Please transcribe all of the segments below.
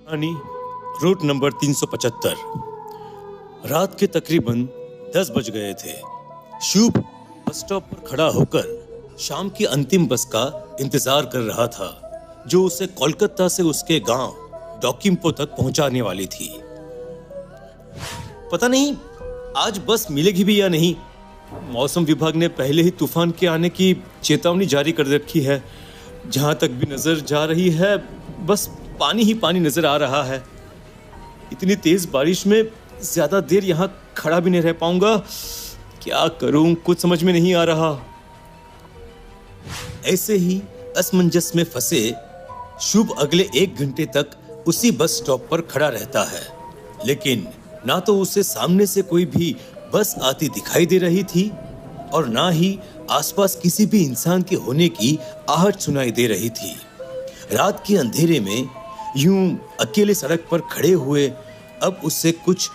यानी root number 375। रात के तकरीबन 10 बज गए थे। शुभ बस स्टॉप पर खड़ा होकर शाम की अंतिम बस का इंतजार कर रहा था, जो उसे कोलकाता से उसके गांव डोकिम्पो तक पहुंचाने वाली थी। पता नहीं आज बस मिलेगी भी या नहीं। मौसम विभाग ने पहले ही तूफान के आने की चेतावनी जारी कर रखी है। जहां तक भी नजर जा रही है, बस पानी ही पानी नजर आ रहा है। इतनी तेज बारिश में ज्यादा देर यहाँ खड़ा भी नहीं रह पाऊंगा। क्या करूं, कुछ समझ में नहीं आ रहा। ऐसे ही असमंजस में फंसे शुभ अगले 1 घंटे तक उसी बस स्टॉप पर खड़ा रहता है, लेकिन ना तो उसे सामने से कोई भी बस आती दिखाई दे रही थी और ना ही आसपास किसी भी इंसान के होने की आहट सुनाई दे रही थी। रात के अंधेरे में यूं अकेले सड़क पर खड़े हुए अब उससे कुछ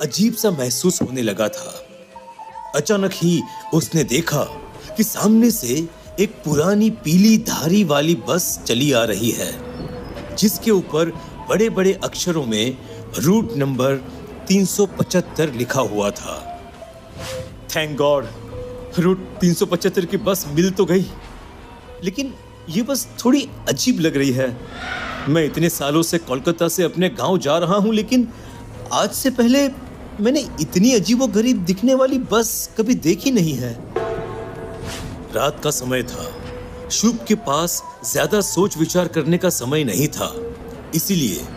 अजीब सा महसूस होने लगा था। अचानक ही उसने देखा कि सामने से एक पुरानी पीली धारी वाली बस चली आ रही है, जिसके ऊपर बड़े बड़े अक्षरों में रूट नंबर 375 लिखा हुआ था। थैंक गॉड, रूट 375 की बस मिल तो गई। लेकिन ये बस थोड़ी अजीब लग रही है। मैं इतने सालों से कोलकाता से अपने गांव जा रहा हूं, लेकिन आज से पहले मैंने इतनी अजीबोगरीब दिखने वाली बस कभी देखी नहीं है। रात का समय था। शुभ के पास ज्यादा सोच विचार करने का समय नहीं था, इसीलिए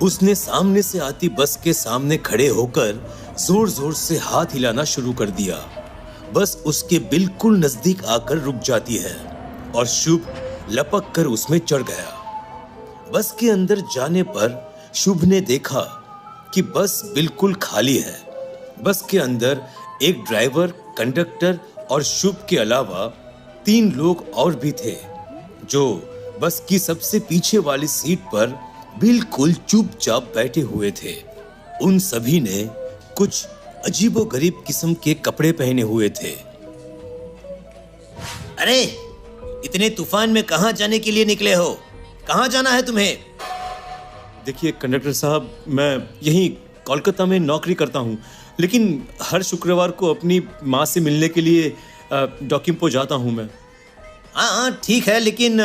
उसने सामने से आती बस के सामने खड़े होकर जोर जोर से हाथ हिलाना शुरू कर दिया। बस उसके बिल्कुल नजदीक आकर रुक जाती है और शुभ लपक कर उसमें चढ़ गया। बस के अंदर जाने पर शुभ ने देखा कि बस बिल्कुल खाली है। बस के अंदर एक ड्राइवर, कंडक्टर और शुभ के अलावा 3 लोग और भी थे, जो बस की सबसे पीछे वाली सीट पर बिल्कुल चुपचाप बैठे हुए थे। उन सभी ने कुछ अजीबोगरीब किस्म के कपड़े पहने हुए थे। अरे, इतने तूफान में कहां जाने के लिए निकले हो? कहां जाना है तुम्हें? देखिए कंडक्टर साहब, मैं यहीं कोलकाता में नौकरी करता हूँ, लेकिन हर शुक्रवार को अपनी माँ से मिलने के लिए डोकिम्पो जाता हूँ मैं। हाँ ठीक है, लेकिन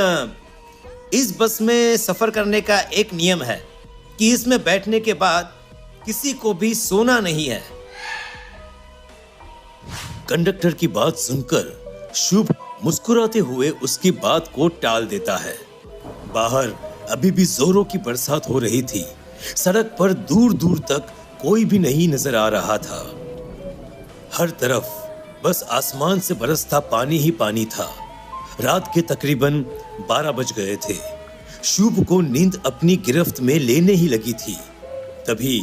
इस बस में सफर करने का एक नियम है कि इसमें बैठने के बाद किसी को भी सोना नहीं है। कंडक्टर की बात सुनकर शुभ मुस्कुराते हुए उसकी बात को टाल देता है। बाहर अभी भी जोरों की बरसात हो रही थी। सड़क पर दूर दूर तक कोई भी नहीं नजर आ रहा था। हर तरफ बस आसमान से बरसता पानी ही पानी था। रात के तकरीबन 12 बज गए थे। शुभ को नींद अपनी गिरफ्त में लेने ही लगी थी। तभी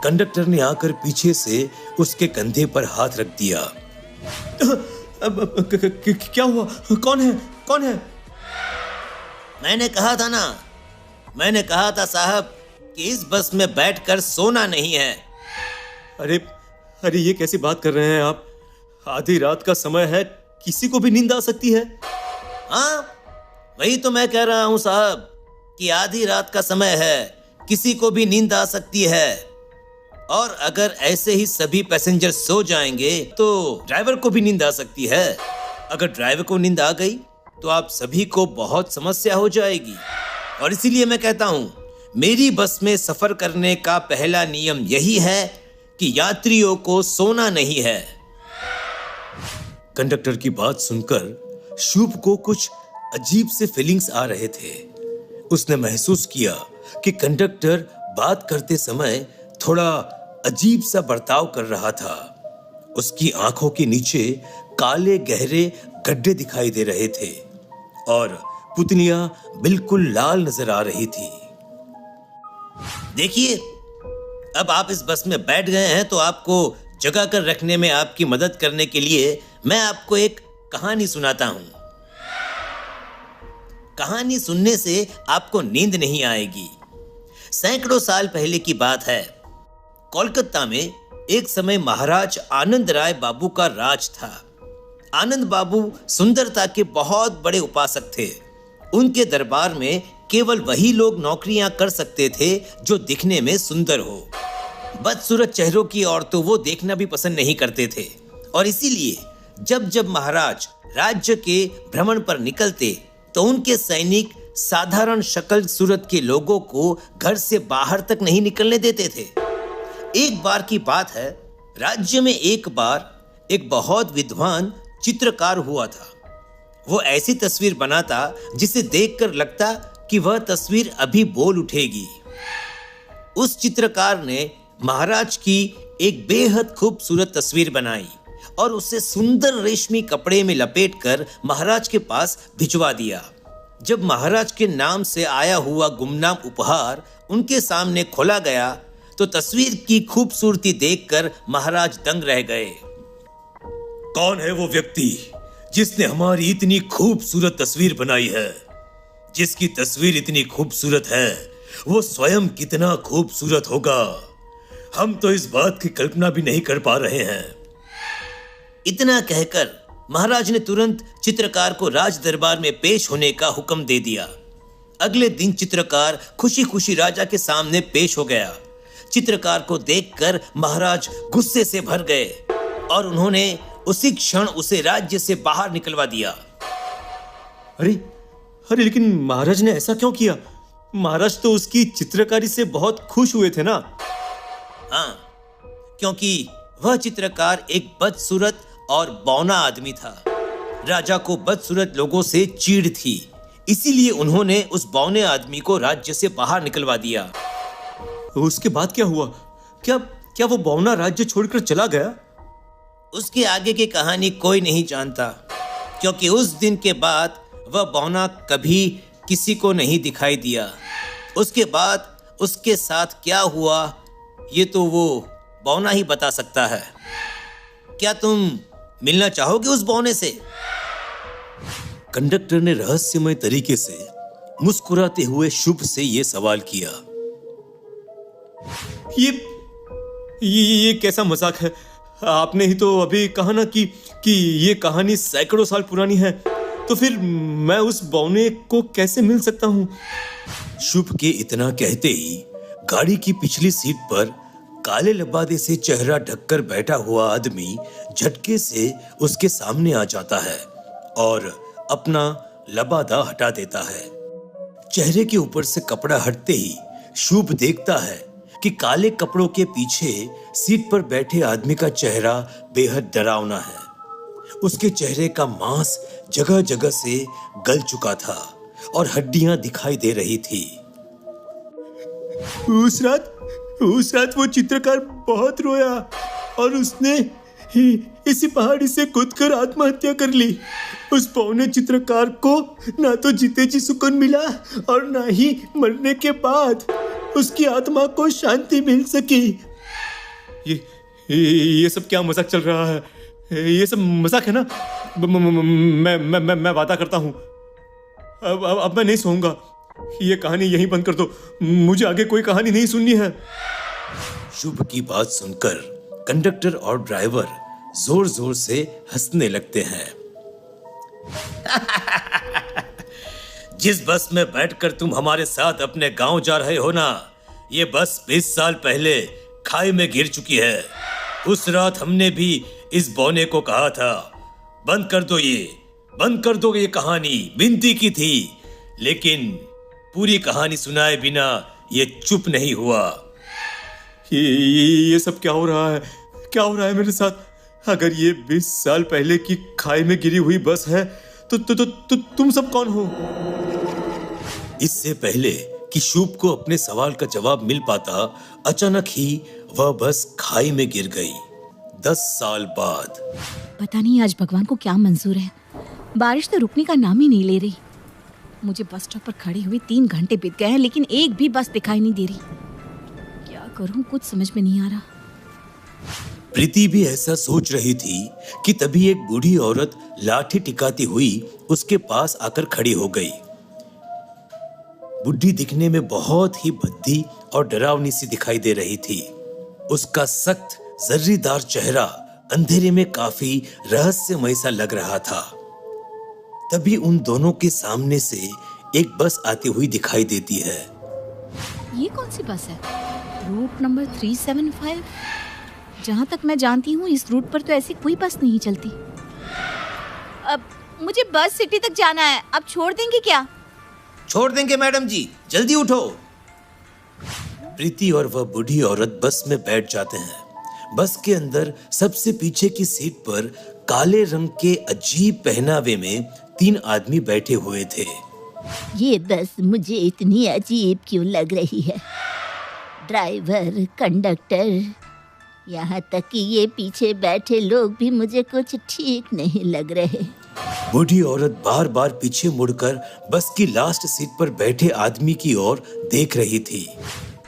कंडक्टर ने आकर पीछे से उसके कंधे पर हाथ रख दिया। क्या हुआ? कौन है? कौन है? मैंने कहा था साहब कि इस बस में बैठकर सोना नहीं है। अरे अरे, ये कैसी बात कर रहे हैं आप? आधी रात का समय है, किसी को भी नींद आ सकती है। हाँ, वही तो मैं कह रहा हूं साहब कि आधी रात का समय है, किसी को भी नींद आ सकती है। और अगर ऐसे ही सभी पैसेंजर सो जाएंगे तो ड्राइवर को भी नींद आ सकती है। अगर ड्राइवर को नींद आ गई तो आप सभी को बहुत समस्या हो जाएगी। और इसीलिए मैं कहता हूं, मेरी बस में सफर करने का पहला नियम यही है कि यात्रियों को सोना नहीं है। कंडक्टर की बात सुनकर शुभ को कुछ अजीब से फीलिंग्स आ रहे थे। उसने महसूस किया कि कंडक्टर बात करते समय थोड़ा अजीब सा बर्ताव कर रहा था। उसकी आंखों के नीचे काले गहरे गड्ढे दिखाई दे रहे थे और पुतलियां बिल्कुल लाल नजर आ रही थी। देखिए, अब आप इस बस में बैठ गए हैं तो आपको जगा कर रखने में आपकी मदद करने के लिए मैं आपको एक कहानी सुनाता हूं। कहानी सुनने से आपको नींद नहीं आएगी। सैकड़ों साल पहले की बात है। कोलकाता में एक समय महाराज आनंद राय बाबू का राज था। आनंद बाबू सुंदरता के बहुत बड़े उपासक थे। उनके दरबार में केवल वही लोग नौकरियां कर सकते थे जो दिखने में सुंदर हो। बदसूरत चेहरों की औरतों वो देखना भी पसंद नहीं करते थे, और इसीलिए जब जब महाराज राज्य के भ्रमण पर निकलते तो उनके सैनिक साधारण शक्ल सूरत के लोगों को घर से बाहर तक नहीं निकलने देते थे। एक बार की बात है, राज्य में एक बार एक बहुत विद्वान चित्रकार हुआ था। वो ऐसी तस्वीर बनाता जिसे देखकर लगता कि वह तस्वीर अभी बोल उठेगी। उस चित्रकार ने महाराज की एक बेहद खूबसूरत तस्वीर बनाई और उसे सुंदर रेशमी कपड़े में लपेटकर महाराज के पास भिजवा दिया। जब महाराज के नाम से आया हुआ गुमनाम उपहार उनके सामने खोला गया तो तस्वीर की खूबसूरती देखकर महाराज दंग रह गए। कौन है वो व्यक्ति जिसने हमारी इतनी खूबसूरत तस्वीर बनाई है? जिसकी तस्वीर इतनी खूबसूरत है वो स्वयं कितना खूबसूरत होगा, हम तो इस बात की कल्पना भी नहीं कर पा रहे हैं। इतना कहकर महाराज ने तुरंत चित्रकार को राज दरबार में पेश होने का हुक्म दे दिया। अगले दिन चित्रकार खुशी खुशी राजा के सामने पेश हो गया। चित्रकार को देखकर महाराज गुस्से से भर गए और उन्होंने उसी क्षण उसे राज्य से बाहर निकलवा दिया। अरे अरे लेकिन महाराज ने ऐसा क्यों किया? महाराज तो उसकी चित्रकारी से बहुत खुश हुए थे ना। हाँ, क्योंकि वह चित्रकार एक बदसूरत और बौना आदमी था। राजा को बदसूरत लोगों से चीड़ थी, इसीलिए उन्होंने उस बौने आदमी को राज्य से बाहर निकलवा दिया। उसके बाद क्या हुआ? क्या वो बौना राज्य छोड़कर चला गया? उसके आगे की कहानी कोई नहीं जानता, क्योंकि उस दिन के बाद वह बौना कभी किसी को नहीं दिखाई दिया। उसके बाद उसके साथ क्या हुआ ये तो वो बौना ही बता सकता है। क्या तुम मिलना चाहोगे उस बौने से? कंडक्टर ने रहस्यमय तरीके से मुस्कुराते हुए शुभ से यह सवाल किया। ये कैसा मजाक है? आपने ही तो अभी कहा ना कि ये कहानी सैकड़ों साल पुरानी है, तो फिर मैं उस बौने को कैसे मिल सकता हूं? शुभ के इतना कहते ही गाड़ी की पिछली सीट पर काले लबादे से चेहरा ढककर बैठा हुआ आदमी झटके से उसके सामने आ जाता है और अपना लबादा हटा देता है। चेहरे के ऊपर से कपड़ा हटते ही शुभ देखता है कि काले कपड़ों के पीछे सीट पर बैठे आदमी का चेहरा बेहद डरावना है। उसके चेहरे का मांस जगह जगह से गल चुका था और हड्डियां दिखाई दे रही थी। उस रात वो चित्रकार बहुत रोया और उसने इसी पहाड़ी से कूदकर आत्महत्या कर ली। उस पौने चित्रकार को ना तो जीते जी सुकून मिला और ना ही मरने के बाद उसकी आत्मा को शांति मिल सकी। ये सब क्या मजाक चल रहा है? ये सब मजाक है ना? मैं वादा करता हूँ अब मैं नहीं सोऊंगा। ये कहानी यहीं बंद कर दो, मुझे आगे कोई कहानी नहीं सुननी है। शुभ की बात सुनकर कंडक्टर और ड्राइवर जोर जोर से हंसने लगते हैं। जिस बस में बैठकर तुम हमारे साथ अपने गांव जा रहे हो ना, ये बस 20 साल पहले खाई में गिर चुकी है। उस रात हमने भी इस बौने को कहा था बंद कर दो ये कहानी, विनती की थी, लेकिन पूरी कहानी सुनाए बिना ये चुप नहीं हुआ। ये सब क्या हो रहा है मेरे साथ? अगर ये 20 साल पहले की खाई में गिरी हुई बस है तो तुम सब कौन हो? इससे पहले कि शुभ को अपने सवाल का जवाब मिल पाता, अचानक ही वह बस खाई में गिर गई। 10 साल बाद। पता नहीं आज भगवान को क्या मंजूर है, बारिश तो रुकने का नाम ही नहीं ले रही। मुझे बस स्टॉप पर खड़े हुए 3 घंटे बीत गए हैं, लेकिन एक भी बस दिखाई नहीं दे रही। क्या करूं, कुछ समझ में नहीं आ रहा। प्रीति भी ऐसा सोच रही थी कि तभी एक बूढ़ी औरत लाठी टिकाती हुई उसके पास आकर खड़ी हो गई। बुढ़ी दिखने में बहुत ही भद्दी और डरावनी सी दिखाई दे रही थी। उसका सख्त जर्रीदार चेहरा अंधेरे में काफी रहस्यमय सा लग रहा था। तभी उन दोनों के सामने से एक बस आती हुई दिखाई देती है। ये कौन सी बस है? Route number 375। जहाँ तक मैं जानती हूँ इस रूट पर तो ऐसी कोई बस नहीं चलती। अब मुझे बस सिटी तक जाना है, आप छोड़ देंगे क्या? छोड़ देंगे मैडम जी, जल्दी उठो। प्रीति और वह बूढ़ी औरत बस में बैठ जाते हैं। बस के अंदर सबसे पीछे की सीट पर काले रंग के अजीब पहनावे में 3 आदमी बैठे हुए थे। ये बस मुझे इतनी अजीब क्यों लग रही है? ड्राइवर, कंडक्टर, यहाँ तक कि ये पीछे बैठे लोग भी मुझे कुछ ठीक नहीं लग रहे। बूढ़ी औरत बार बार पीछे मुड़कर बस की लास्ट सीट पर बैठे आदमी की ओर देख रही थी।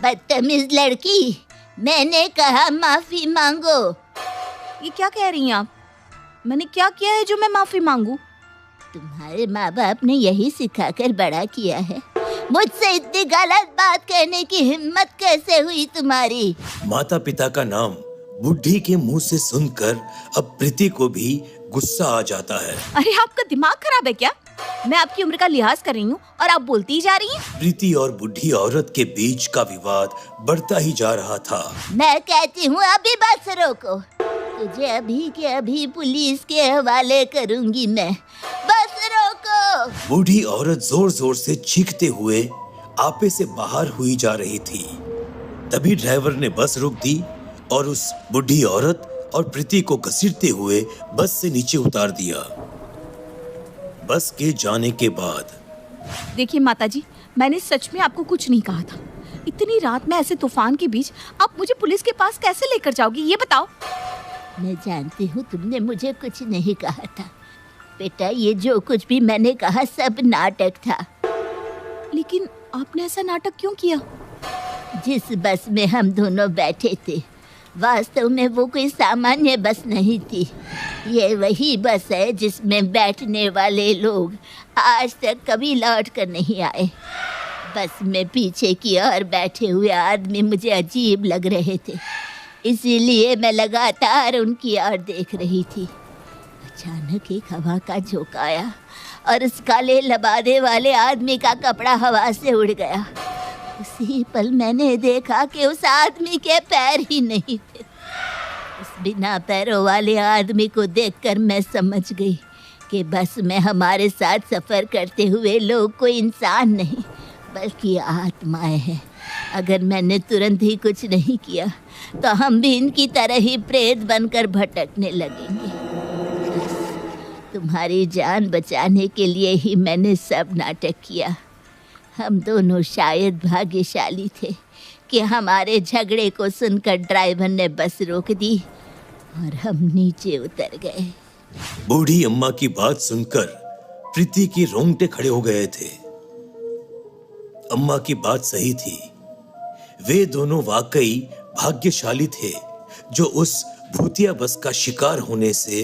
बदतमीज लड़की, मैंने कहा माफी मांगो। ये क्या कह रही हैं आप? मैंने क्या किया है जो मैं माफी मांगू? तुम्हारे माँ बाप ने यही सिखाकर बड़ा किया है। मुझसे इतनी गलत बात कहने की हिम्मत कैसे हुई तुम्हारी? माता पिता का नाम बुढ़ी के मुंह से सुनकर अब प्रीति को भी गुस्सा आ जाता है। अरे आपका दिमाग खराब है क्या? मैं आपकी उम्र का लिहाज कर रही हूँ और आप बोलती ही जा रही हैं। प्रीति और बुढ़ी औरत के बीच का विवाद बढ़ता ही जा रहा था। मैं कहती हूँ अभी बस रोको, तुझे अभी के अभी पुलिस के हवाले करूंगी मैं। बस रोको। बूढ़ी औरत जोर जोर से चीखते हुए आपे से बाहर हुई जा रही थी। तभी ड्राइवर ने बस रोक दी और उस बूढ़ी औरत और प्रीति को घसीटते हुए बस से नीचे उतार दिया। बस के जाने के बाद देखिए माताजी, मैंने सच में आपको कुछ नहीं कहा था। इतनी रात में ऐसे तूफान के बीच आप मुझे पुलिस के पास कैसे लेकर जाओगी, ये बताओ। मैं जानती हूँ तुमने मुझे कुछ नहीं कहा था बेटा, ये जो कुछ भी मैंने कहा सब नाटक था। लेकिन आपने ऐसा नाटक क्यों किया? जिस बस में हम दोनों बैठे थे वास्तव में वो कोई सामान्य बस नहीं थी। ये वही बस है जिसमें बैठने वाले लोग आज तक कभी लौट कर नहीं आए। बस में पीछे की ओर बैठे हुए आदमी मुझे अजीब लग रहे थे, इसीलिए मैं लगातार उनकी ओर देख रही थी। अचानक एक हवा का झोंका आया और उस काले लबादे वाले आदमी का कपड़ा हवा से उड़ गया। उसी पल मैंने देखा कि उस आदमी के पैर ही नहीं थे। उस बिना पैरों वाले आदमी को देखकर मैं समझ गई कि बस में हमारे साथ सफ़र करते हुए लोग कोई इंसान नहीं बल्कि आत्माएं हैं। अगर मैंने तुरंत ही कुछ नहीं किया तो हम भी इनकी तरह ही प्रेत बनकर भटकने लगेंगे। तुम्हारी जान बचाने के लिए ही मैंने सब नाटक किया। हम दोनों शायद भाग्यशाली थे कि हमारे झगड़े को सुनकर ड्राइवर ने बस रोक दी और हम नीचे उतर गए। बूढ़ी अम्मा की बात सुनकर प्रीति के रोंगटे खड़े हो गए थे। अम्मा की बात सही थी, वे दोनों वाकई भाग्यशाली थे जो उस भूतिया बस का शिकार होने से